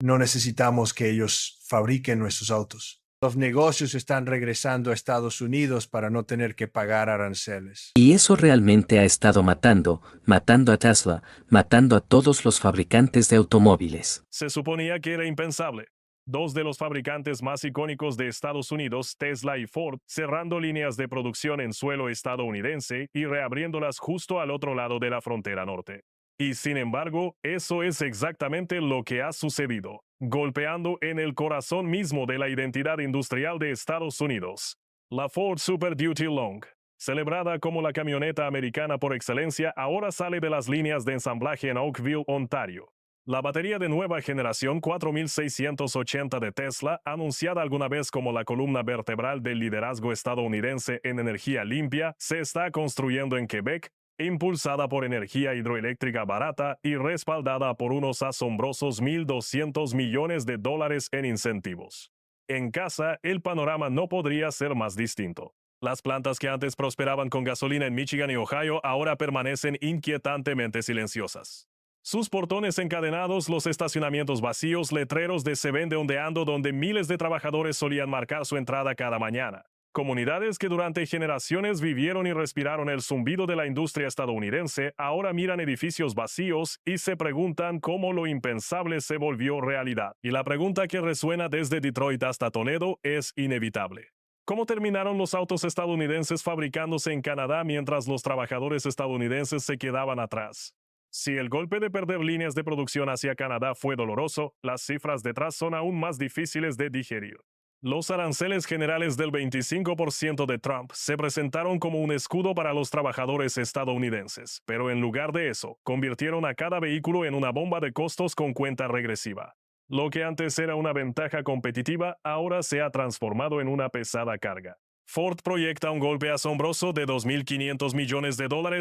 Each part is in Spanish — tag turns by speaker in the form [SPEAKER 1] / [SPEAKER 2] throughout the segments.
[SPEAKER 1] No necesitamos que ellos fabriquen nuestros autos. Los negocios están regresando a Estados Unidos para no tener que pagar aranceles.
[SPEAKER 2] Y eso realmente ha estado matando a Tesla, matando a todos los fabricantes de automóviles.
[SPEAKER 3] Se suponía que era impensable. Dos de los fabricantes más icónicos de Estados Unidos, Tesla y Ford, cerrando líneas de producción en suelo estadounidense y reabriéndolas justo al otro lado de la frontera norte. Y sin embargo, eso es exactamente lo que ha sucedido, golpeando en el corazón mismo de la identidad industrial de Estados Unidos. La Ford Super Duty Long, celebrada como la camioneta americana por excelencia, ahora sale de las líneas de ensamblaje en Oakville, Ontario. La batería de nueva generación 4680 de Tesla, anunciada alguna vez como la columna vertebral del liderazgo estadounidense en energía limpia, se está construyendo en Quebec, impulsada por energía hidroeléctrica barata y respaldada por unos asombrosos $1,200 millones en incentivos. En casa, el panorama no podría ser más distinto. Las plantas que antes prosperaban con gasolina en Michigan y Ohio ahora permanecen inquietantemente silenciosas. Sus portones encadenados, los estacionamientos vacíos, letreros de se vende ondeando donde miles de trabajadores solían marcar su entrada cada mañana. Comunidades que durante generaciones vivieron y respiraron el zumbido de la industria estadounidense ahora miran edificios vacíos y se preguntan cómo lo impensable se volvió realidad. Y la pregunta que resuena desde Detroit hasta Toledo es inevitable. ¿Cómo terminaron los autos estadounidenses fabricándose en Canadá mientras los trabajadores estadounidenses se quedaban atrás? Si el golpe de perder líneas de producción hacia Canadá fue doloroso, las cifras detrás son aún más difíciles de digerir. Los aranceles generales del 25% de Trump se presentaron como un escudo para los trabajadores estadounidenses, pero en lugar de eso, convirtieron a cada vehículo en una bomba de costos con cuenta regresiva. Lo que antes era una ventaja competitiva, ahora se ha transformado en una pesada carga. Ford proyecta un golpe asombroso de $2.500 millones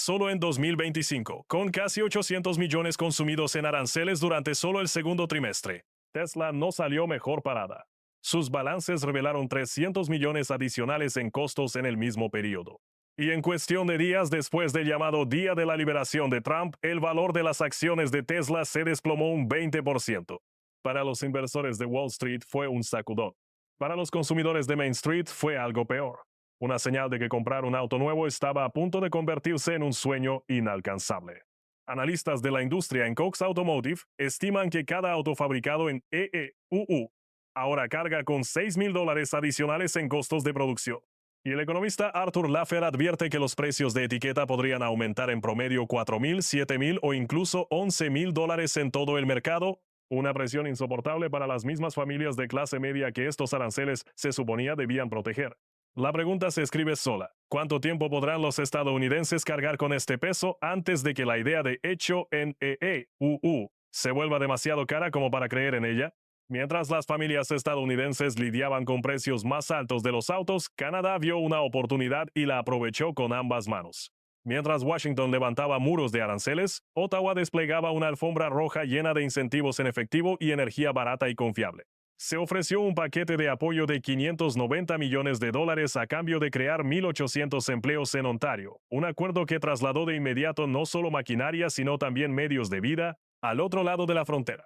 [SPEAKER 3] solo en 2025, con casi 800 millones consumidos en aranceles durante solo el segundo trimestre. Tesla no salió mejor parada. Sus balances revelaron 300 millones adicionales en costos en el mismo periodo. Y en cuestión de días después del llamado Día de la Liberación de Trump, el valor de las acciones de Tesla se desplomó un 20%. Para los inversores de Wall Street fue un sacudón. Para los consumidores de Main Street fue algo peor. Una señal de que comprar un auto nuevo estaba a punto de convertirse en un sueño inalcanzable. Analistas de la industria en Cox Automotive estiman que cada auto fabricado en EEUU ahora carga con $6,000 adicionales en costos de producción. Y el economista Arthur Laffer advierte que los precios de etiqueta podrían aumentar en promedio $4,000, $7,000 o incluso $11,000 en todo el mercado, una presión insoportable para las mismas familias de clase media que estos aranceles se suponía debían proteger. La pregunta se escribe sola. ¿Cuánto tiempo podrán los estadounidenses cargar con este peso antes de que la idea de hecho en EEUU se vuelva demasiado cara como para creer en ella? Mientras las familias estadounidenses lidiaban con precios más altos de los autos, Canadá vio una oportunidad y la aprovechó con ambas manos. Mientras Washington levantaba muros de aranceles, Ottawa desplegaba una alfombra roja llena de incentivos en efectivo y energía barata y confiable. Se ofreció un paquete de apoyo de $590 millones a cambio de crear 1,800 empleos en Ontario, un acuerdo que trasladó de inmediato no solo maquinaria sino también medios de vida al otro lado de la frontera.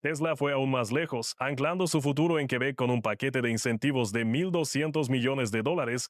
[SPEAKER 3] Tesla fue aún más lejos, anclando su futuro en Quebec con un paquete de incentivos de $1,200 millones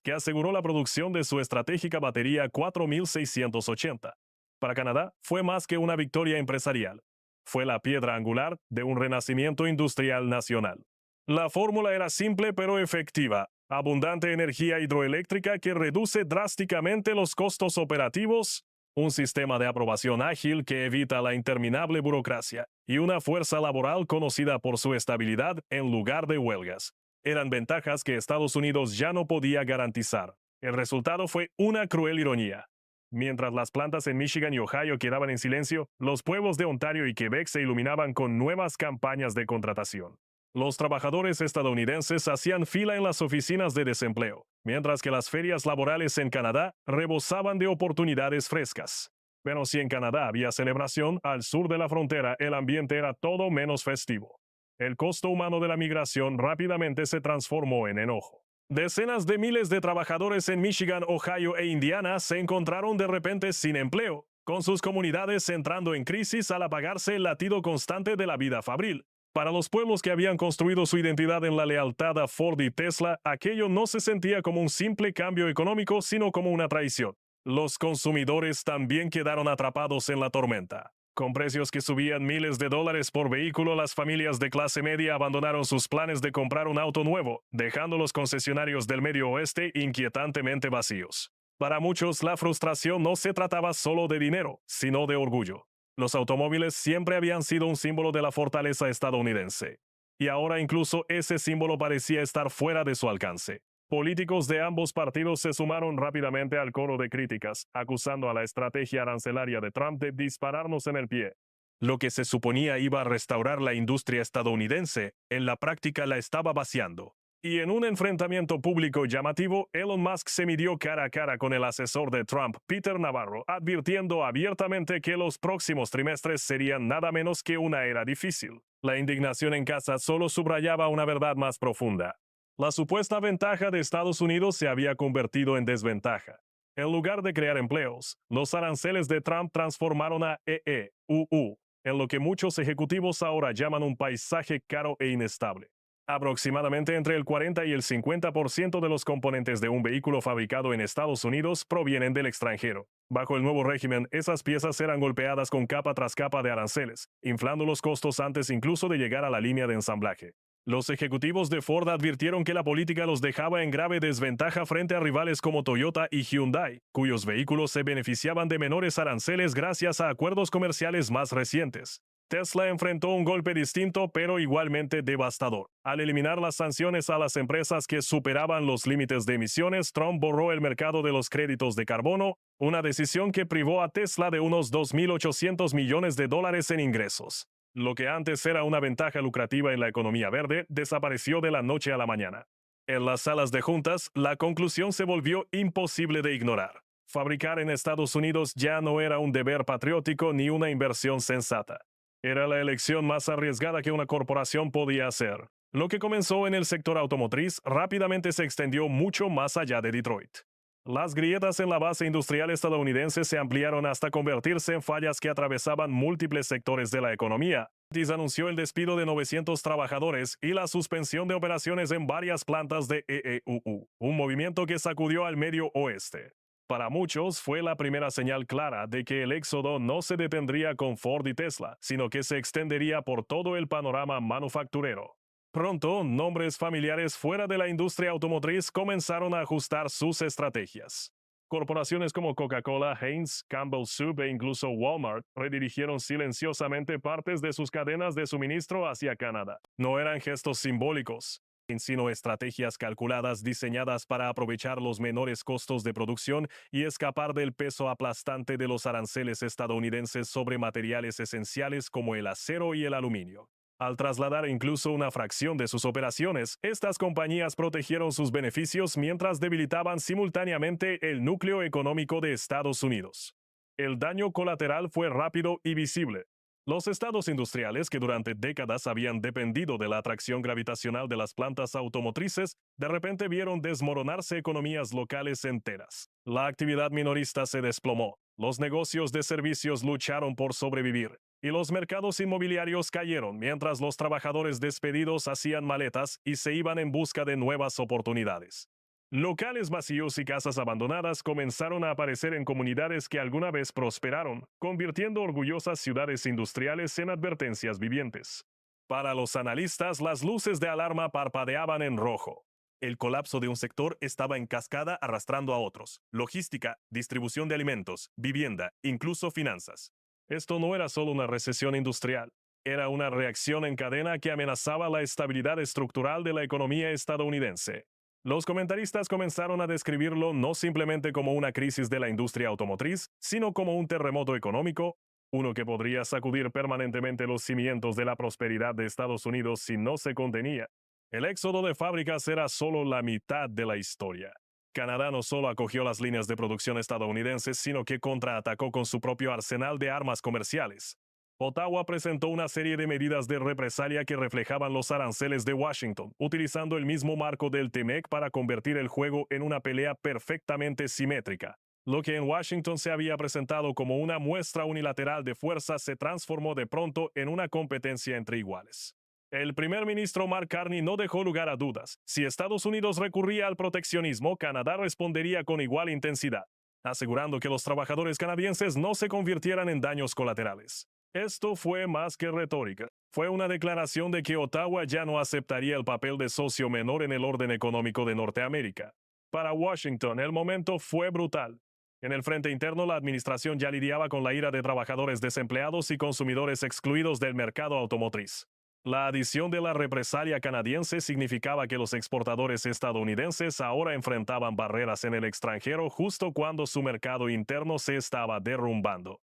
[SPEAKER 3] que aseguró la producción de su estratégica batería 4680. Para Canadá, fue más que una victoria empresarial. Fue la piedra angular de un renacimiento industrial nacional. La fórmula era simple pero efectiva. Abundante energía hidroeléctrica que reduce drásticamente los costos operativos, un sistema de aprobación ágil que evita la interminable burocracia y una fuerza laboral conocida por su estabilidad en lugar de huelgas. Eran ventajas que Estados Unidos ya no podía garantizar. El resultado fue una cruel ironía. Mientras las plantas en Michigan y Ohio quedaban en silencio, los pueblos de Ontario y Quebec se iluminaban con nuevas campañas de contratación. Los trabajadores estadounidenses hacían fila en las oficinas de desempleo, mientras que las ferias laborales en Canadá rebosaban de oportunidades frescas. Pero si en Canadá había celebración, al sur de la frontera el ambiente era todo menos festivo. El costo humano de la migración rápidamente se transformó en enojo. Decenas de miles de trabajadores en Michigan, Ohio e Indiana se encontraron de repente sin empleo, con sus comunidades entrando en crisis al apagarse el latido constante de la vida fabril. Para los pueblos que habían construido su identidad en la lealtad a Ford y Tesla, aquello no se sentía como un simple cambio económico, sino como una traición. Los consumidores también quedaron atrapados en la tormenta. Con precios que subían miles de dólares por vehículo, las familias de clase media abandonaron sus planes de comprar un auto nuevo, dejando los concesionarios del Medio Oeste inquietantemente vacíos. Para muchos, la frustración no se trataba solo de dinero, sino de orgullo. Los automóviles siempre habían sido un símbolo de la fortaleza estadounidense. Y ahora incluso ese símbolo parecía estar fuera de su alcance. Políticos de ambos partidos se sumaron rápidamente al coro de críticas, acusando a la estrategia arancelaria de Trump de dispararnos en el pie. Lo que se suponía iba a restaurar la industria estadounidense, en la práctica la estaba vaciando. Y en un enfrentamiento público llamativo, Elon Musk se midió cara a cara con el asesor de Trump, Peter Navarro, advirtiendo abiertamente que los próximos trimestres serían nada menos que una era difícil. La indignación en casa solo subrayaba una verdad más profunda. La supuesta ventaja de Estados Unidos se había convertido en desventaja. En lugar de crear empleos, los aranceles de Trump transformaron a EEUU en lo que muchos ejecutivos ahora llaman un paisaje caro e inestable. Aproximadamente entre el 40 y el 50% de los componentes de un vehículo fabricado en Estados Unidos provienen del extranjero. Bajo el nuevo régimen, esas piezas eran golpeadas con capa tras capa de aranceles, inflando los costos antes incluso de llegar a la línea de ensamblaje. Los ejecutivos de Ford advirtieron que la política los dejaba en grave desventaja frente a rivales como Toyota y Hyundai, cuyos vehículos se beneficiaban de menores aranceles gracias a acuerdos comerciales más recientes. Tesla enfrentó un golpe distinto pero igualmente devastador. Al eliminar las sanciones a las empresas que superaban los límites de emisiones, Trump borró el mercado de los créditos de carbono, una decisión que privó a Tesla de unos $2.800 millones en ingresos. Lo que antes era una ventaja lucrativa en la economía verde, desapareció de la noche a la mañana. En las salas de juntas, la conclusión se volvió imposible de ignorar. Fabricar en Estados Unidos ya no era un deber patriótico ni una inversión sensata. Era la elección más arriesgada que una corporación podía hacer. Lo que comenzó en el sector automotriz rápidamente se extendió mucho más allá de Detroit. Las grietas en la base industrial estadounidense se ampliaron hasta convertirse en fallas que atravesaban múltiples sectores de la economía. Mattis anunció el despido de 900 trabajadores y la suspensión de operaciones en varias plantas de EEUU, un movimiento que sacudió al Medio Oeste. Para muchos fue la primera señal clara de que el éxodo no se detendría con Ford y Tesla, sino que se extendería por todo el panorama manufacturero. Pronto, nombres familiares fuera de la industria automotriz comenzaron a ajustar sus estrategias. Corporaciones como Coca-Cola, Heinz, Campbell Soup e incluso Walmart redirigieron silenciosamente partes de sus cadenas de suministro hacia Canadá. No eran gestos simbólicos, sino estrategias calculadas diseñadas para aprovechar los menores costos de producción y escapar del peso aplastante de los aranceles estadounidenses sobre materiales esenciales como el acero y el aluminio. Al trasladar incluso una fracción de sus operaciones, estas compañías protegieron sus beneficios mientras debilitaban simultáneamente el núcleo económico de Estados Unidos. El daño colateral fue rápido y visible. Los estados industriales, que durante décadas habían dependido de la atracción gravitacional de las plantas automotrices, de repente vieron desmoronarse economías locales enteras. La actividad minorista se desplomó, los negocios de servicios lucharon por sobrevivir, y los mercados inmobiliarios cayeron mientras los trabajadores despedidos hacían maletas y se iban en busca de nuevas oportunidades. Locales vacíos y casas abandonadas comenzaron a aparecer en comunidades que alguna vez prosperaron, convirtiendo orgullosas ciudades industriales en advertencias vivientes. Para los analistas, las luces de alarma parpadeaban en rojo. El colapso de un sector estaba en cascada arrastrando a otros: logística, distribución de alimentos, vivienda, incluso finanzas. Esto no era solo una recesión industrial, era una reacción en cadena que amenazaba la estabilidad estructural de la economía estadounidense. Los comentaristas comenzaron a describirlo no simplemente como una crisis de la industria automotriz, sino como un terremoto económico, uno que podría sacudir permanentemente los cimientos de la prosperidad de Estados Unidos si no se contenía. El éxodo de fábricas era solo la mitad de la historia. Canadá no solo acogió las líneas de producción estadounidenses, sino que contraatacó con su propio arsenal de armas comerciales. Ottawa presentó una serie de medidas de represalia que reflejaban los aranceles de Washington, utilizando el mismo marco del TEMEC para convertir el juego en una pelea perfectamente simétrica. Lo que en Washington se había presentado como una muestra unilateral de fuerza se transformó de pronto en una competencia entre iguales. El primer ministro Mark Carney no dejó lugar a dudas. Si Estados Unidos recurría al proteccionismo, Canadá respondería con igual intensidad, asegurando que los trabajadores canadienses no se convirtieran en daños colaterales. Esto fue más que retórica. Fue una declaración de que Ottawa ya no aceptaría el papel de socio menor en el orden económico de Norteamérica. Para Washington, el momento fue brutal. En el frente interno, la administración ya lidiaba con la ira de trabajadores desempleados y consumidores excluidos del mercado automotriz. La adición de la represalia canadiense significaba que los exportadores estadounidenses ahora enfrentaban barreras en el extranjero justo cuando su mercado interno se estaba derrumbando.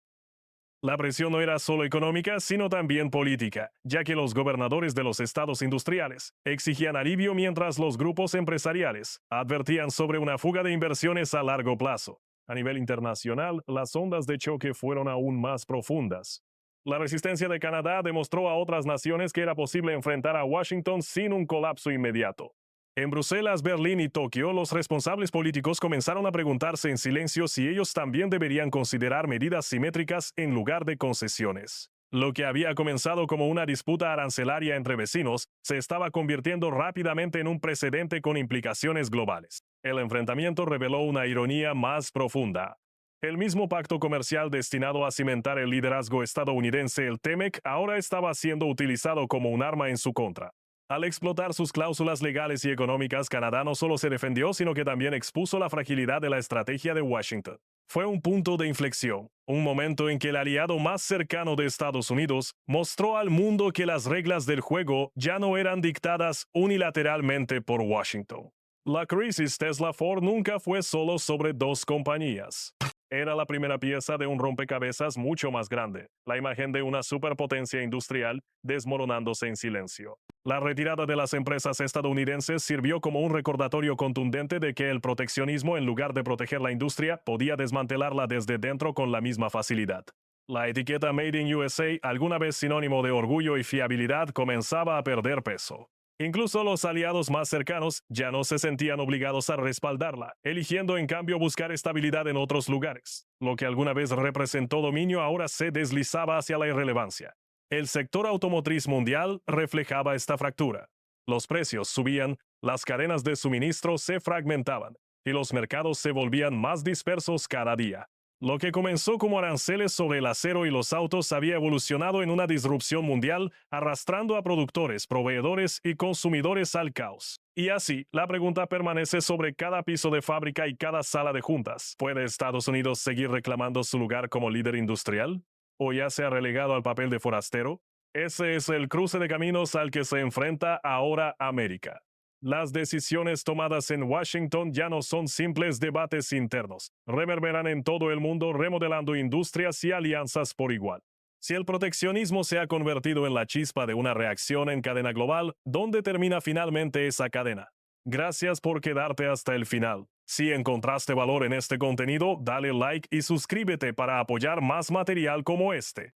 [SPEAKER 3] La presión no era solo económica, sino también política, ya que los gobernadores de los estados industriales exigían alivio mientras los grupos empresariales advertían sobre una fuga de inversiones a largo plazo. A nivel internacional, las ondas de choque fueron aún más profundas. La resistencia de Canadá demostró a otras naciones que era posible enfrentar a Washington sin un colapso inmediato. En Bruselas, Berlín y Tokio, los responsables políticos comenzaron a preguntarse en silencio si ellos también deberían considerar medidas simétricas en lugar de concesiones. Lo que había comenzado como una disputa arancelaria entre vecinos se estaba convirtiendo rápidamente en un precedente con implicaciones globales. El enfrentamiento reveló una ironía más profunda. El mismo pacto comercial destinado a cimentar el liderazgo estadounidense, el TEMEC, ahora estaba siendo utilizado como un arma en su contra. Al explotar sus cláusulas legales y económicas, Canadá no solo se defendió, sino que también expuso la fragilidad de la estrategia de Washington. Fue un punto de inflexión, un momento en que el aliado más cercano de Estados Unidos mostró al mundo que las reglas del juego ya no eran dictadas unilateralmente por Washington. La crisis Tesla-Ford nunca fue solo sobre dos compañías. Era la primera pieza de un rompecabezas mucho más grande, la imagen de una superpotencia industrial desmoronándose en silencio. La retirada de las empresas estadounidenses sirvió como un recordatorio contundente de que el proteccionismo, en lugar de proteger la industria, podía desmantelarla desde dentro con la misma facilidad. La etiqueta Made in USA, alguna vez sinónimo de orgullo y fiabilidad, comenzaba a perder peso. Incluso los aliados más cercanos ya no se sentían obligados a respaldarla, eligiendo en cambio buscar estabilidad en otros lugares. Lo que alguna vez representó dominio ahora se deslizaba hacia la irrelevancia. El sector automotriz mundial reflejaba esta fractura. Los precios subían, las cadenas de suministro se fragmentaban, y los mercados se volvían más dispersos cada día. Lo que comenzó como aranceles sobre el acero y los autos había evolucionado en una disrupción mundial, arrastrando a productores, proveedores y consumidores al caos. Y así, la pregunta permanece sobre cada piso de fábrica y cada sala de juntas. ¿Puede Estados Unidos seguir reclamando su lugar como líder industrial? ¿O ya se ha relegado al papel de forastero? Ese es el cruce de caminos al que se enfrenta ahora América. Las decisiones tomadas en Washington ya no son simples debates internos, reverberan en todo el mundo remodelando industrias y alianzas por igual. Si el proteccionismo se ha convertido en la chispa de una reacción en cadena global, ¿dónde termina finalmente esa cadena? Gracias por quedarte hasta el final. Si encontraste valor en este contenido, dale like y suscríbete para apoyar más material como este.